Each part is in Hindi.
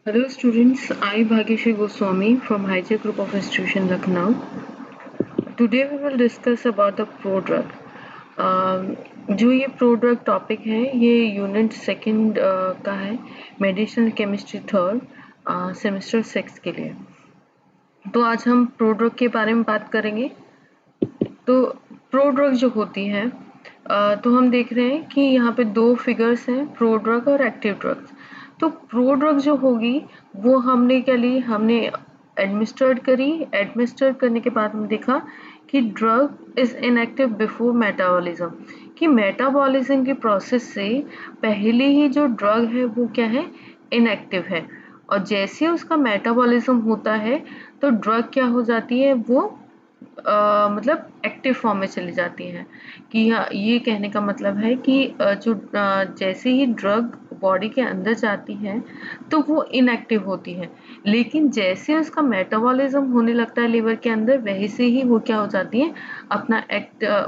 Hello students, I Bhagyashree Goswami from Hijack Group of Institution Lucknow. Today we will discuss about the prodrug. जो ये प्रोड्रग टॉपिक है ये यूनिट सेकंड का है मेडिसिनल केमिस्ट्री थर्ड सेमेस्टर 6 के लिए। तो आज हम प्रोड्रग के बारे में बात करेंगे। तो प्रोड्रग जो होती है तो हम देख रहे हैं कि यहाँ पे दो फिगर्स हैं, प्रोड्रग और एक्टिव ड्रग्स। तो प्रोड्रग जो होगी वो हमने क्या ली, हमने एडमिनिस्ट्रेट करी। एडमिनिस्ट्रेट करने के बाद हमने देखा कि drug is inactive before metabolism, कि मेटाबॉलिज्म की प्रोसेस से पहले ही जो ड्रग है वो क्या है, इनएक्टिव है। और जैसे उसका मेटाबॉलिज्म होता है तो ड्रग क्या हो जाती है, वो मतलब एक्टिव फॉर्म में चली जाती हैं। कि हाँ, ये कहने का मतलब है कि जैसे ही ड्रग बॉडी के अंदर जाती है तो वो इनएक्टिव होती है, लेकिन जैसे उसका मेटाबॉलिज्म होने लगता है लिवर के अंदर वैसे ही वो क्या हो जाती है, अपना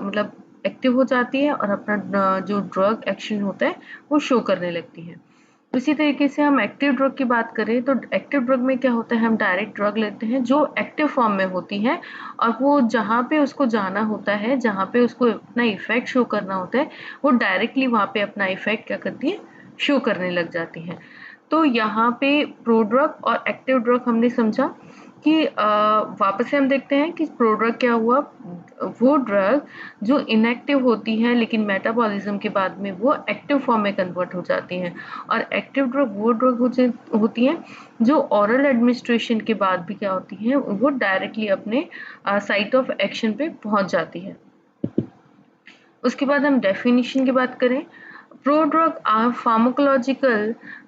मतलब एक्टिव हो जाती है और अपना जो ड्रग एक्शन होता है वो शो करने लगती है। इसी तरीके से हम एक्टिव ड्रग की बात करें तो एक्टिव ड्रग में क्या होता है, हम डायरेक्ट ड्रग लेते हैं जो एक्टिव फॉर्म में होती है और वो जहाँ पे उसको जाना होता है, जहाँ पे उसको अपना इफेक्ट शो करना होता है, वो डायरेक्टली वहाँ पे अपना इफेक्ट क्या करती है, शो करने लग जाती है। तो यहाँ पे प्रोड्रग और एक्टिव ड्रग हमने समझा कि वापस से हम देखते हैं कि प्रोड्रग क्या हुआ, वो ड्रग जो इनएक्टिव होती है लेकिन मेटाबॉलिज्म के बाद में वो एक्टिव फॉर्म में कन्वर्ट हो जाती हैं। और एक्टिव ड्रग वो ड्रग होती हैं जो ऑरल एडमिनिस्ट्रेशन के बाद भी क्या होती हैं, वो डायरेक्टली अपने साइट ऑफ एक्शन पे पहुंच जाती है। उसके बाद हम डेफिनेशन की बात करें, prodrug are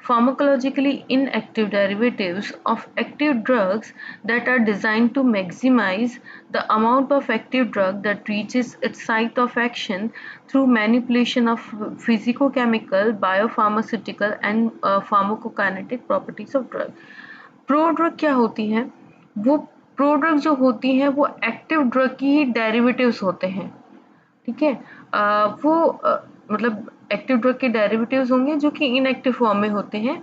pharmacologically inactive derivatives of active drugs that are designed to maximize the amount of active drug that reaches its site of action through manipulation of physicochemical, biopharmaceutical and pharmacokinetic properties of drug. Prodrug क्या होती हैं, वो प्रोड्रग जो होती हैं वो एक्टिव ड्रग की ही डेरिवेटिव्स होते हैं। ठीक है, वो मतलब एक्टिव ड्रग के डेरिवेटिव्स होंगे जो कि इनएक्टिव फॉर्म में होते हैं।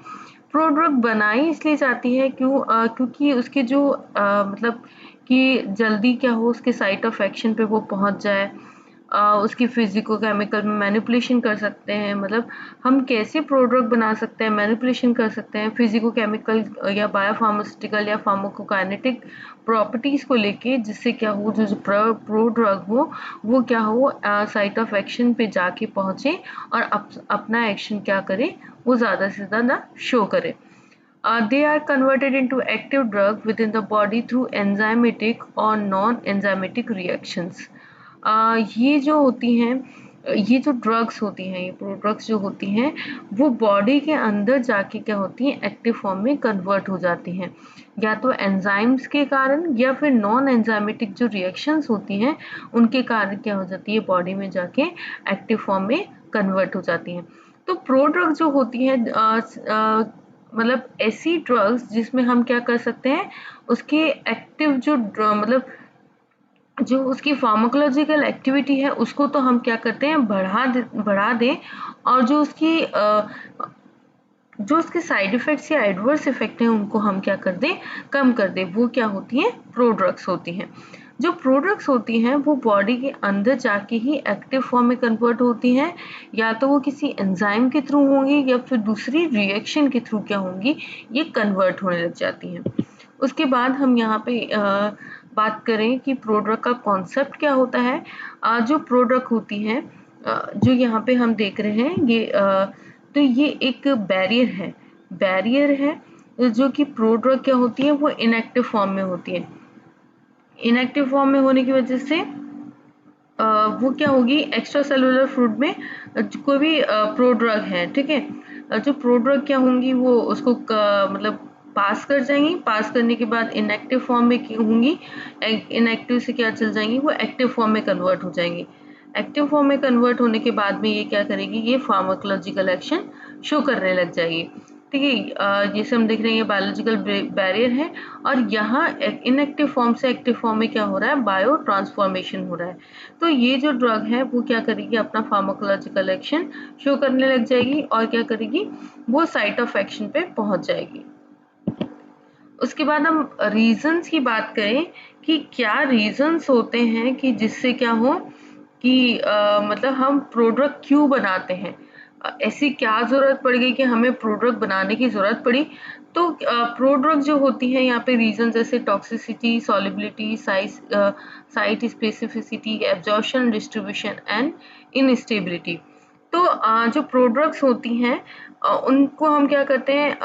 प्रोड्रग बनाई इसलिए जाती है क्योंकि उसके जो मतलब कि जल्दी क्या हो, उसके साइट ऑफ एक्शन पे वो पहुंच जाए। उसकी फिजिको केमिकल में मैनिपुलेशन कर सकते हैं, मतलब हम कैसे प्रोडक्ट बना सकते हैं, मैनिपुलेशन कर सकते हैं फिजिको केमिकल या बायोफार्मास्यूटिकल या फार्माकोकाइनेटिक प्रॉपर्टीज को लेके, जिससे क्या हो, जो प्रो ड्रग हो वो क्या हो, साइट ऑफ एक्शन पे जाके पहुंचे और अपना एक्शन क्या करे, वो ज़्यादा से ज़्यादा शो करे। They are converted into active drug within the body through enzymatic or non-enzymatic reactions. ये जो होती हैं, ये जो ड्रग्स होती हैं, ये प्रोडक्ट्स जो होती हैं वो बॉडी के अंदर जाके क्या होती हैं, एक्टिव फॉर्म में कन्वर्ट हो जाती हैं, या तो एंजाइम्स के कारण या फिर नॉन एंजाइमेटिक जो रिएक्शंस होती हैं उनके कारण क्या हो जाती है, बॉडी में जाके एक्टिव फॉर्म में कन्वर्ट हो जाती हैं। तो प्रोड्रग जो होती है मतलब ऐसी ड्रग्स जिसमें हम क्या कर सकते हैं, उसके एक्टिव जो मतलब जो उसकी फार्माकोलॉजिकल एक्टिविटी है उसको तो हम क्या करते हैं, बढ़ा दें और जो उसके साइड इफेक्ट्स या एडवर्स इफेक्ट हैं उनको हम क्या कर दें, कम कर दें। वो क्या होती हैं, प्रोड्रग्स होती हैं। जो प्रोडक्ट्स होती हैं वो बॉडी के अंदर जाके ही एक्टिव फॉर्म में कन्वर्ट होती हैं, या तो वो किसी एंजाइम के थ्रू होंगी या फिर दूसरी रिएक्शन के थ्रू क्या होंगी, ये कन्वर्ट होने लग जाती हैं। उसके बाद हम यहाँ पे बात करें कि प्रोडक्ट का कॉन्सेप्ट क्या होता है। जो प्रोडक्ट होती हैं जो यहाँ पे हम देख रहे हैं तो ये एक बैरियर है जो कि प्रोड्रग क्या होती है, वो इनएक्टिव फॉर्म में होती है। इनएक्टिव फॉर्म में होने की वजह से वो क्या होगी, एक्स्ट्रा सेलुलर फ्लूइड में कोई भी प्रोड्रग है, ठीक है, जो प्रोड्रग क्या होंगी वो उसको मतलब पास कर जाएंगी, पास करने के बाद इनएक्टिव फॉर्म में होंगी, इनएक्टिव से क्या चल जाएंगी, वो एक्टिव फॉर्म में कन्वर्ट हो जाएंगी। एक्टिव फॉर्म में कन्वर्ट होने के बाद में ये क्या करेगी, ये फार्माकोलॉजिकल एक्शन शो करने लग जाएगी। ठीक है, जैसे हम देख रहे हैं ये बायोलॉजिकल बैरियर है और यहाँ इनएक्टिव फॉर्म से एक्टिव फॉर्म में क्या हो रहा है, बायो ट्रांसफॉर्मेशन हो रहा है। तो ये जो ड्रग है वो क्या करेगी, अपना फार्माकोलॉजिकल एक्शन शो करने लग जाएगी और क्या करेगी, वो साइट ऑफ एक्शन पे पहुंच जाएगी। उसके बाद हम रीजंस की बात करें कि क्या रीजंस होते हैं कि जिससे क्या हो कि मतलब हम प्रोडक्ट क्यों बनाते हैं, ऐसी क्या ज़रूरत पड़ गई कि हमें प्रोडक्ट बनाने की ज़रूरत पड़ी। तो प्रोडक्ट जो होती हैं यहाँ पे रीजन जैसे toxicity, solubility, site specificity, absorption, distribution and instability. तो जो प्रोडक्ट्स होती हैं उनको हम क्या करते हैं,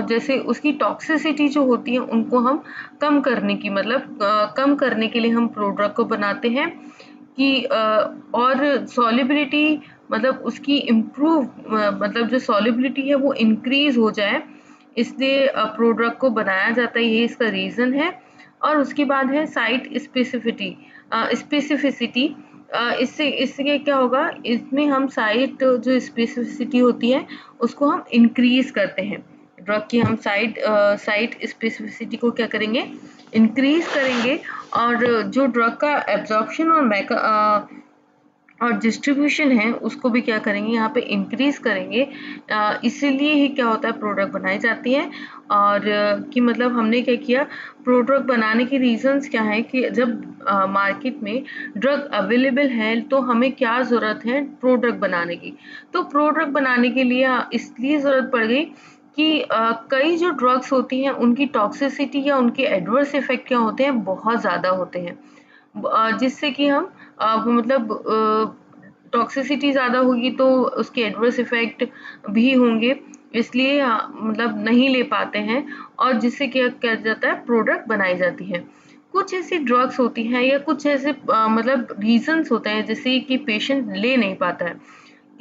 जैसे उसकी टॉक्सिसिटी जो होती है उनको हम कम करने की मतलब कम करने के लिए हम प्रोडक्ट को बनाते हैं कि और सॉल्युबिलिटी मतलब उसकी इम्प्रूव मतलब जो सॉल्युबिलिटी है वो इंक्रीज हो जाए, इसलिए प्रोडक्ट को बनाया जाता है, ये इसका रीज़न है। और उसके बाद है साइट स्पेसिफिसिटी। इससे इससे क्या होगा, इसमें हम साइट जो स्पेसिफिसिटी होती है उसको हम इंक्रीज करते हैं। ड्रग की हम साइट स्पेसिफिसिटी को क्या करेंगे, इंक्रीज करेंगे। और जो ड्रग का एब्जॉर्प्शन और डिस्ट्रीब्यूशन है उसको भी क्या करेंगे, यहाँ पे इंक्रीज करेंगे। इसीलिए ही क्या होता है, प्रोडक्ट बनाई जाती है। और कि मतलब हमने क्या किया, प्रोडक्ट बनाने के रीजंस क्या है कि जब मार्केट में ड्रग अवेलेबल है तो हमें क्या ज़रूरत है प्रोडक्ट बनाने की। तो प्रोडक्ट बनाने के लिए इसलिए ज़रूरत पड़ गई कि कई जो ड्रग्स होती हैं उनकी टॉक्सिसिटी या उनके एडवर्स इफेक्ट क्या होते हैं, बहुत ज़्यादा होते हैं। जिससे कि हम वो मतलब टॉक्सिसिटी ज़्यादा होगी तो उसके एडवर्स इफेक्ट भी होंगे, इसलिए मतलब नहीं ले पाते हैं। और जिससे क्या किया जाता है, प्रोडक्ट बनाई जाती है। कुछ ऐसी ड्रग्स होती हैं या कुछ ऐसे मतलब रीजंस होते हैं जैसे कि पेशेंट ले नहीं पाता है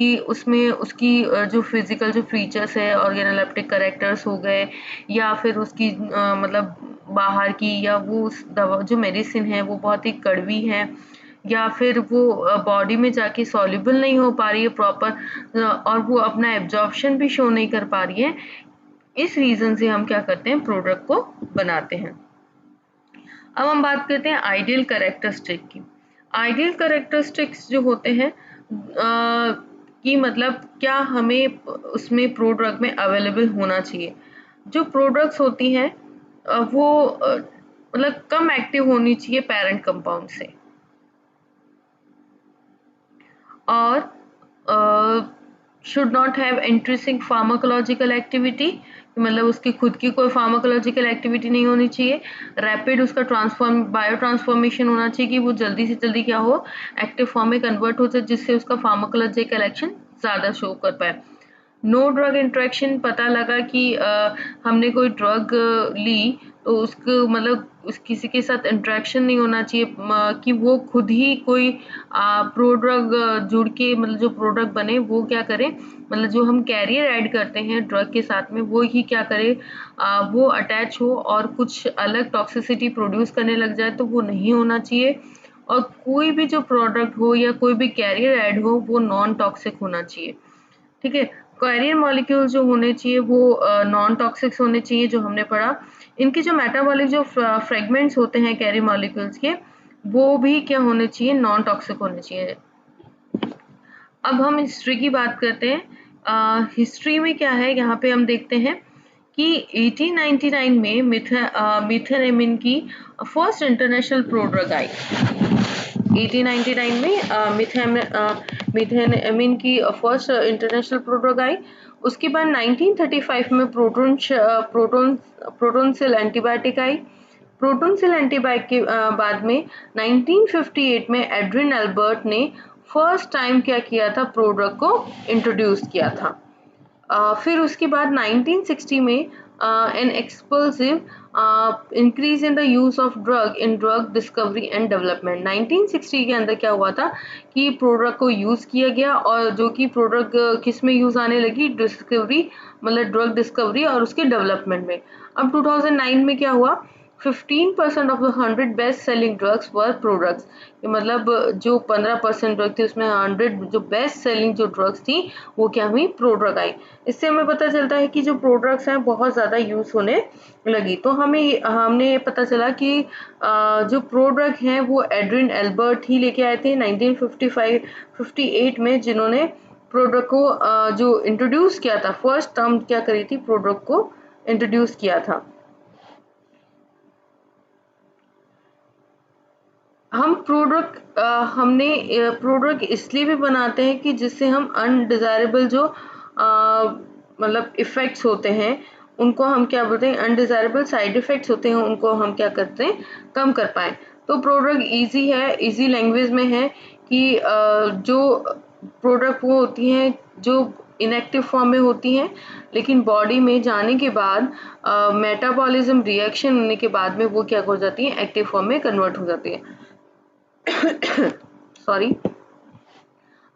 कि उसमें उसकी जो फिजिकल जो फीचर्स है, ऑर्गेनोलेप्टिक करेक्टर्स हो गए, या फिर उसकी मतलब बाहर की, या वो उस दवा जो मेडिसिन है वो बहुत ही कड़वी है, या फिर वो बॉडी में जाके सॉल्युबल नहीं हो पा रही है प्रॉपर, और वो अपना एब्जॉर्प्शन भी शो नहीं कर पा रही है। इस रीजन से हम क्या करते हैं, प्रोडक्ट को बनाते हैं। अब हम बात करते हैं आइडियल कैरेक्टरिस्टिक की। आइडियल कैरेक्टरिस्टिक्स जो होते हैं कि मतलब क्या हमें उसमें प्रोडक्ट में अवेलेबल होना चाहिए। जो प्रोडक्ट्स होती हैं वो मतलब कम एक्टिव होनी चाहिए पेरेंट कंपाउंड से, और should not have intrinsic pharmacological activity, मतलब उसकी खुद की कोई फार्माकोलॉजिकल एक्टिविटी नहीं होनी चाहिए। रैपिड उसका बायो ट्रांसफॉर्मेशन होना चाहिए कि वो जल्दी से जल्दी क्या हो, एक्टिव फॉर्म में कन्वर्ट हो जाए, जिससे उसका फार्माकोलॉजिकल एक्शन ज़्यादा शो कर पाए। नो ड्रग इंट्रैक्शन, पता लगा कि हमने कोई ड्रग ली तो उसको मतलब उस किसी के साथ इंट्रैक्शन नहीं होना चाहिए, कि वो खुद ही कोई प्रो ड्रग जुड़ के मतलब जो प्रोडक्ट बने वो क्या करें, मतलब जो हम कैरियर ऐड करते हैं ड्रग के साथ में वो ही क्या करे, वो अटैच हो और कुछ अलग टॉक्सिसिटी प्रोड्यूस करने लग जाए, तो वो नहीं होना चाहिए। और कोई भी जो प्रोडक्ट हो या कोई भी कैरियर ऐड हो वो नॉन टॉक्सिक होना चाहिए। ठीक है, कैरियर मॉलिक्यूल जो होने चाहिए वो नॉन टॉक्सिक होने चाहिए, जो हमने पढ़ा। इनके जो मेटाबॉलिक जो फ्रेगमेंट्स होते हैं कैरियर मॉलिक्यूल्स के, वो भी क्या होने चाहिए, नॉन टॉक्सिक होने चाहिए। अब हम हिस्ट्री की बात करते हैं। हिस्ट्री में क्या है, यहाँ पे हम देखते हैं कि 1899 में मिथेनेमिन की फर्स्ट इंटरनेशनल प्रोड्रग आई। 1899 में मिथेनेमिन की फर्स्ट इंटरनेशनल प्रोड्रग आई। उसके बाद 1935 में प्रोटोन सेल एंटीबायोटिक आई। प्रोटोन सेल एंटीबायोटिक के बाद में 1958 में एड्रिन एल्बर्ट ने फर्स्ट टाइम क्या किया था, प्रोडक्ट को इंट्रोड्यूस किया था। फिर उसके बाद 1960 में an explosive increase in the use of drug in drug discovery and development. 1960 के अंदर क्या हुआ था कि प्रोडक्ट को यूज किया गया, और जो कि प्रोडक्ट किस में यूज आने लगी, डिस्कवरी मतलब ड्रग डिस्कवरी और उसके डेवलपमेंट में। अब 2009 में क्या हुआ, 15% of the 100 best selling drugs were products, मतलब जो 15% ड्रग थी उसमें 100 जो बेस्ट सेलिंग जो ड्रग्स थी वो क्या हुई, प्रोडक्ट आई। इससे हमें पता चलता है कि जो प्रोडक्ट्स हैं बहुत ज़्यादा यूज़ होने लगी। तो हमने ये पता चला कि जो प्रोडक्ट हैं वो एड्रिन एल्बर्ट ही लेके आए थे 1958 में, जिन्होंने प्रोडक्ट को जो इंट्रोड्यूस किया था, फर्स्ट टर्म क्या करी थी, प्रोडक्ट को इंट्रोड्यूस किया था। हम प्रोडक्ट हमने प्रोडक्ट इसलिए भी बनाते हैं कि जिससे हम अनडिजायरेबल जो मतलब इफ़ेक्ट्स होते हैं उनको हम क्या बोलते हैं, अनडिजायरेबल साइड इफ़ेक्ट्स होते हैं उनको हम क्या करते हैं, कम कर पाएँ। तो प्रोडक्ट ईज़ी है, ईज़ी लैंग्वेज में है कि जो प्रोडक्ट वो होती हैं जो इनएक्टिव फॉर्म में होती हैं, लेकिन बॉडी में जाने के बाद मेटाबॉलिज्म रिएक्शन होने के बाद में वो क्या हो जाती हैं, एक्टिव फॉर्म में कन्वर्ट हो जाती है। सॉरी।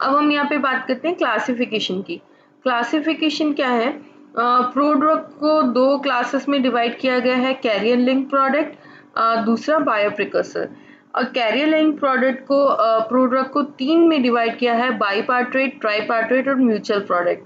अब हम यहाँ पे बात करते हैं क्लासिफिकेशन की। क्लासिफिकेशन क्या है, प्रोडक्ट को दो क्लासेस में डिवाइड किया गया है, कैरियर लिंक प्रोडक्ट, दूसरा बायोप्रिकर्सर। और कैरियर लिंक प्रोडक्ट को प्रोडक्ट को तीन में डिवाइड किया है, बाईपार्ट्रेट, ट्राईपार्ट्रेट और म्यूचुअल प्रोडक्ट।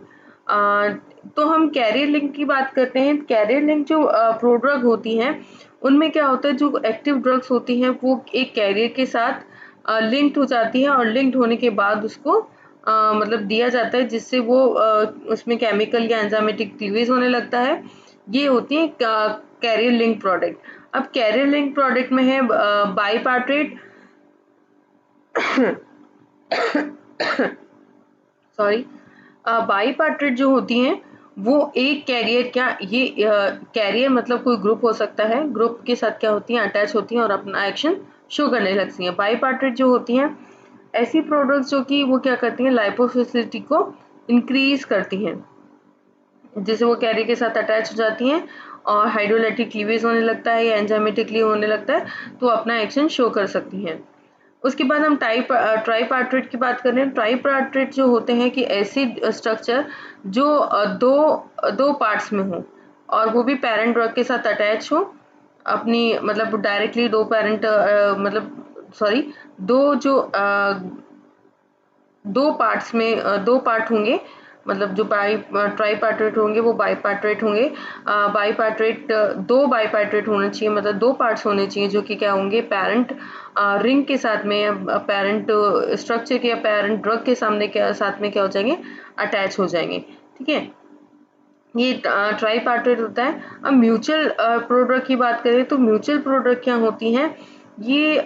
तो हम कैरियर लिंक की बात करते हैं। कैरियर लिंक जो प्रोडक्ट होती हैं उनमें क्या होता है, जो एक्टिव ड्रग्स होती हैं वो एक कैरियर के साथ लिंक्ड हो जाती है और लिंक्ड होने के बाद उसको मतलब दिया जाता है, जिससे वो उसमें केमिकल या एंजाइमेटिक क्लीवेज होने लगता है। ये होती है कैरियर लिंक प्रोडक्ट। अब कैरियर लिंक प्रोडक्ट में है बाईपार्ट्रेट सॉरी, बाईपार्ट्रेट जो होती हैं वो एक कैरियर, क्या ये कैरियर मतलब कोई ग्रुप हो सकता है, ग्रुप के साथ क्या होती हैं, अटैच होती हैं और अपना एक्शन शो करने लगती हैं। बाईपार्ट्रेट जो होती हैं ऐसी प्रोडक्ट्स जो कि वो क्या करती हैं, लाइपोफिसिलिटी को इंक्रीज करती हैं, जिससे वो कैरियर के साथ अटैच हो जाती हैं और हाइड्रोलाइटिक क्लीवेज होने लगता है या एंजाइमेटिकली होने लगता है, तो अपना एक्शन शो कर सकती हैं। उसके बाद हम ट्राईपार्ट्रेट की बात करें। ट्राईपार्ट्रेट जो होते हैं कि ऐसी स्ट्रक्चर जो दो पार्ट्स में हो और वो भी पेरेंट ड्रग के साथ अटैच हो, अपनी मतलब डायरेक्टली दो पेरेंट मतलब सॉरी, दो जो दो पार्ट्स में दो पार्ट होंगे, मतलब जो ट्राईपार्ट्रेट होंगे वो बाईपार्ट्रेट होंगे। बाईपार्ट्रेट दो बाईपार्ट्रेट होने चाहिए, मतलब दो पार्ट्स होने चाहिए जो कि क्या होंगे, पेरेंट रिंग के साथ में, पेरेंट स्ट्रक्चर के या पेरेंट ड्रग के सामने क्या साथ में क्या हो जाएंगे, अटैच हो जाएंगे। ठीक है, ये ट्राईपार्ट्रेट होता है। अब म्यूचुअल प्रोडक्ट की बात करें तो म्यूचुअल प्रोडक्ट क्या होती हैं, ये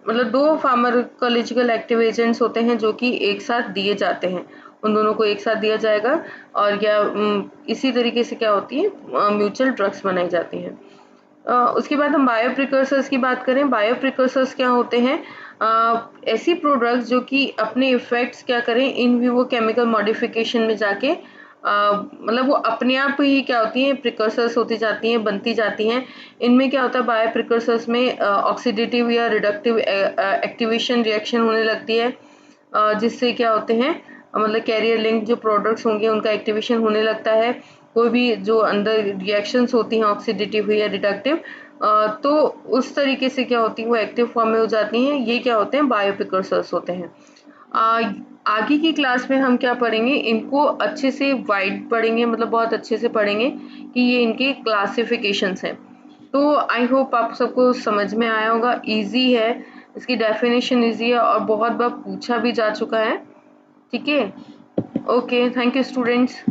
मतलब दो फार्माकोलॉजिकल एक्टिव एजेंट्स होते हैं जो कि एक साथ दिए जाते हैं, उन दोनों को एक साथ दिया जाएगा और या इसी तरीके से क्या होती है, म्यूचुअल ड्रग्स बनाई जाती हैं। उसके बाद हम बायो प्रिकर्सर्स की बात करें। बायो प्रिकर्सर्स क्या होते हैं, ऐसी प्रोडक्ट्स जो कि अपने इफेक्ट्स क्या करें, इन विवो केमिकल मॉडिफिकेशन में जाके मतलब वो अपने आप ही क्या होती हैं, प्रिकर्सर्स होती जाती हैं, बनती जाती हैं। इनमें क्या होता है, बायो प्रिकर्सर्स में ऑक्सीडेटिव या रिडक्टिव एक्टिवेशन रिएक्शन होने लगती है, जिससे क्या होते हैं, मतलब कैरियर लिंक जो प्रोडक्ट्स होंगे उनका एक्टिवेशन होने लगता है। कोई भी जो अंदर रिएक्शंस होती हैं ऑक्सीडेटिव या रिडक्टिव, तो उस तरीके से क्या होती है, वो एक्टिव फॉर्म में हो जाती हैं। ये क्या होते हैं, बायो प्रिकर्सर्स होते हैं। आगे की क्लास में हम क्या पढ़ेंगे, इनको अच्छे से वाइड पढ़ेंगे, मतलब बहुत अच्छे से पढ़ेंगे कि ये इनके क्लासिफिकेशंस हैं। तो आई होप आप सबको समझ में आया होगा। इजी है, इसकी डेफिनेशन इजी है और बहुत बार पूछा भी जा चुका है। ठीक है, ओके, थैंक यू स्टूडेंट्स।